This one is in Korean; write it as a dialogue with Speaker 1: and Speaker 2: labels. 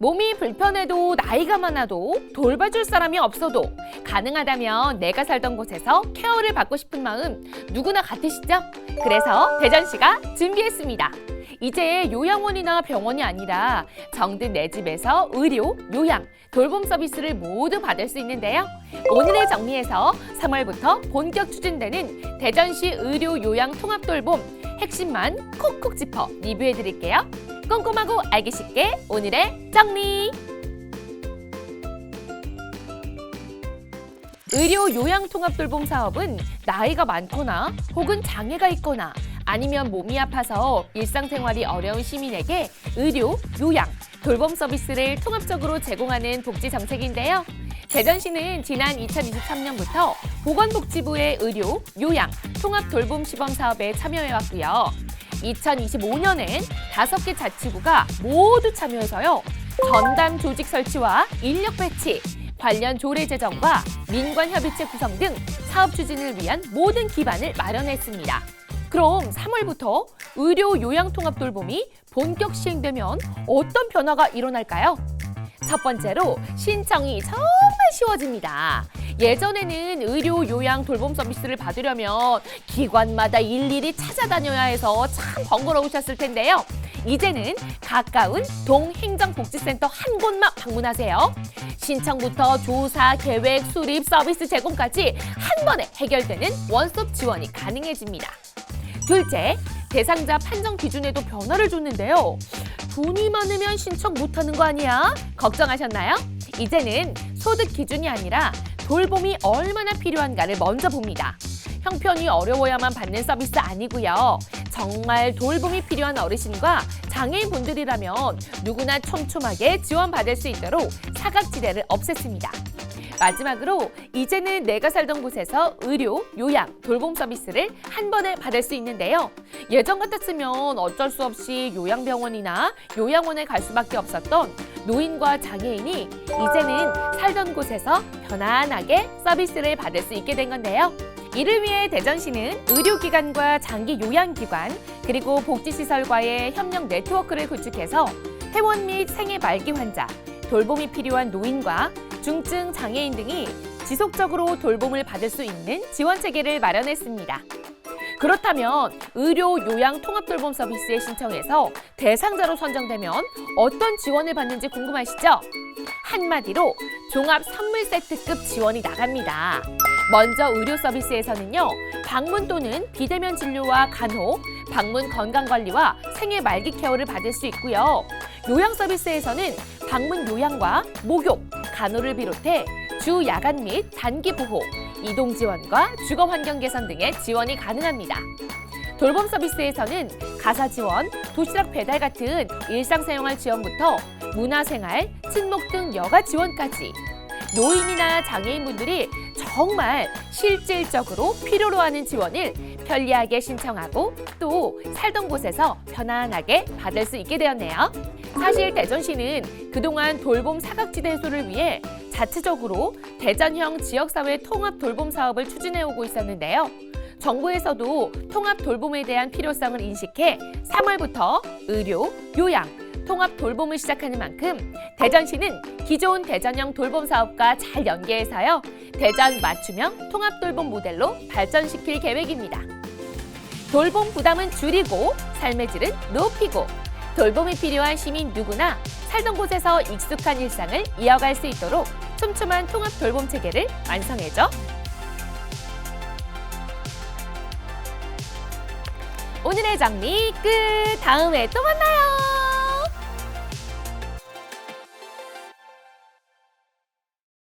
Speaker 1: 몸이 불편해도 나이가 많아도 돌봐줄 사람이 없어도 가능하다면 내가 살던 곳에서 케어를 받고 싶은 마음 누구나 같으시죠? 그래서 대전시가 준비했습니다. 이제 요양원이나 병원이 아니라 정든 내 집에서 의료, 요양, 돌봄 서비스를 모두 받을 수 있는데요. 오늘의 정리에서 3월부터 본격 추진되는 대전시 의료, 요양, 통합 돌봄 핵심만 콕콕 짚어 리뷰해드릴게요. 꼼꼼하고 알기 쉽게 오늘의 정리! 의료 요양 통합 돌봄 사업은 나이가 많거나 혹은 장애가 있거나 아니면 몸이 아파서 일상생활이 어려운 시민에게 의료, 요양, 돌봄 서비스를 통합적으로 제공하는 복지 정책인데요. 대전시는 지난 2023년부터 보건복지부의 의료, 요양, 통합 돌봄 시범 사업에 참여해왔고요. 2025년엔 5개 자치구가 모두 참여해서요. 전담 조직 설치와 인력 배치, 관련 조례 제정과 민관 협의체 구성 등 사업 추진을 위한 모든 기반을 마련했습니다. 그럼 3월부터 의료 요양 통합 돌봄이 본격 시행되면 어떤 변화가 일어날까요? 첫 번째로 신청이 정말 쉬워집니다. 예전에는 의료, 요양, 돌봄 서비스를 받으려면 기관마다 일일이 찾아다녀야 해서 참 번거로우셨을 텐데요. 이제는 가까운 동행정복지센터 한 곳만 방문하세요. 신청부터 조사, 계획, 수립, 서비스 제공까지 한 번에 해결되는 원스톱 지원이 가능해집니다. 둘째, 대상자 판정 기준에도 변화를 줬는데요. 돈이 많으면 신청 못하는 거 아니야? 걱정하셨나요? 이제는 소득 기준이 아니라 돌봄이 얼마나 필요한가를 먼저 봅니다. 형편이 어려워야만 받는 서비스 아니고요. 정말 돌봄이 필요한 어르신과 장애인분들이라면 누구나 촘촘하게 지원받을 수 있도록 사각지대를 없앴습니다. 마지막으로 이제는 내가 살던 곳에서 의료, 요양, 돌봄 서비스를 한 번에 받을 수 있는데요. 예전 같았으면 어쩔 수 없이 요양병원이나 요양원에 갈 수밖에 없었던 노인과 장애인이 이제는 살던 곳에서 편안하게 서비스를 받을 수 있게 된 건데요. 이를 위해 대전시는 의료기관과 장기 요양기관 그리고 복지시설과의 협력 네트워크를 구축해서 퇴원 및 생애 말기 환자, 돌봄이 필요한 노인과 중증 장애인 등이 지속적으로 돌봄을 받을 수 있는 지원 체계를 마련했습니다. 그렇다면 의료, 요양, 통합 돌봄 서비스에 신청해서 대상자로 선정되면 어떤 지원을 받는지 궁금하시죠? 한마디로 종합 선물 세트급 지원이 나갑니다. 먼저 의료 서비스에서는요, 방문 또는 비대면 진료와 간호, 방문 건강관리와 생애 말기 케어를 받을 수 있고요. 요양 서비스에서는 방문 요양과 목욕, 간호를 비롯해 주 야간 및 단기 보호, 이동 지원과 주거 환경 개선 등의 지원이 가능합니다. 돌봄 서비스에서는 가사 지원, 도시락 배달 같은 일상생활 지원부터 문화생활, 친목 등 여가 지원까지 노인이나 장애인분들이 정말 실질적으로 필요로 하는 지원을 편리하게 신청하고 또 살던 곳에서 편안하게 받을 수 있게 되었네요. 사실 대전시는 그동안 돌봄 사각지대 해소를 위해 자체적으로 대전형 지역사회 통합 돌봄 사업을 추진해오고 있었는데요. 정부에서도 통합 돌봄에 대한 필요성을 인식해 3월부터 의료, 요양, 통합 돌봄을 시작하는 만큼 대전시는 기존 대전형 돌봄 사업과 잘 연계해서요. 대전 맞춤형 통합 돌봄 모델로 발전시킬 계획입니다. 돌봄 부담은 줄이고 삶의 질은 높이고 돌봄이 필요한 시민 누구나 살던 곳에서 익숙한 일상을 이어갈 수 있도록 촘촘한 통합 돌봄 체계를 완성해줘. 오늘의 정리 끝! 다음에 또 만나요!